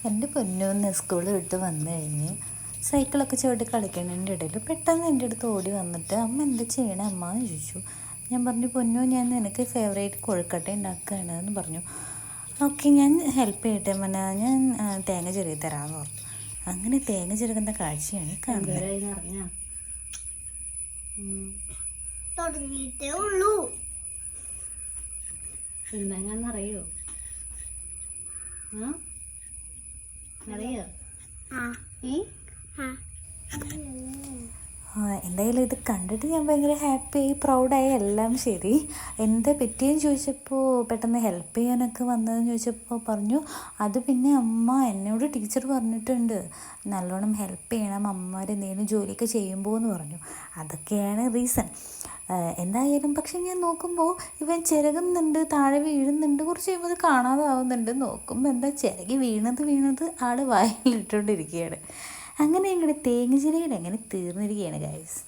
എൻ്റെ പൊന്നൂന്ന് സ്കൂളിൽ വിട്ട് വന്നു കഴിഞ്ഞ് സൈക്കിളൊക്കെ ചവിട്ടി കളിക്കുന്നതിൻ്റെ ഇടയിൽ പെട്ടെന്ന് എൻ്റെ അടുത്ത് ഓടി വന്നിട്ട് അമ്മ എന്താ ചെയ്യണേ അമ്മ എന്ന് ചോദിച്ചു. ഞാൻ പറഞ്ഞു പൊന്നു ഞാൻ നിനക്ക് ഫേവറേറ്റ് കൊഴുക്കട്ട ഉണ്ടാക്കുകയാണ് എന്ന് പറഞ്ഞു. ഓക്കെ ഞാൻ ഹെൽപ്പ് ചെയ്യട്ടെ മന, ഞാൻ തേങ്ങ ചെരുകി തരാമെന്ന് പറഞ്ഞു. അങ്ങനെ തേങ്ങ ചെരുകുന്ന കാഴ്ചയാണ് കാണുന്നത്. തുടങ്ങിയിട്ടേ ഉള്ളൂ. എന്താണെന്നറിയോ? അറിയോ? എന്തായാലും ഇത് കണ്ടിട്ട് ഞാൻ ഭയങ്കര ഹാപ്പിയായി, പ്രൗഡായി, എല്ലാം ശരി. എന്താ പറ്റിയെന്ന് ചോദിച്ചപ്പോൾ പെട്ടെന്ന് ഹെൽപ്പ് ചെയ്യാനൊക്കെ വന്നതെന്ന് ചോദിച്ചപ്പോൾ പറഞ്ഞു അത് പിന്നെ അമ്മ എന്നോട് ടീച്ചർ പറഞ്ഞിട്ടുണ്ട് നല്ലോണം ഹെൽപ്പ് ചെയ്യണം അമ്മമാർ എന്തെങ്കിലും ജോലിയൊക്കെ ചെയ്യുമ്പോൾ എന്ന് പറഞ്ഞു. അതൊക്കെയാണ് റീസൺ. എന്തായാലും പക്ഷെ ഞാൻ നോക്കുമ്പോൾ ഇവൻ ചിരകുന്നുണ്ട്, താഴെ വീഴുന്നുണ്ട്, കുറച്ച് കഴിയുമ്പോൾ അത് കാണാതാവുന്നുണ്ട്. നോക്കുമ്പോൾ എന്താ ചിരകി വീണത് ആൾ വായിലിട്ടുകൊണ്ടിരിക്കുകയാണ്. അങ്ങനെ ഞങ്ങളുടെ തേങ്ങ ചിരകൽ അങ്ങനെ തീർന്നിരിക്കുകയാണ് ഗൈസ്.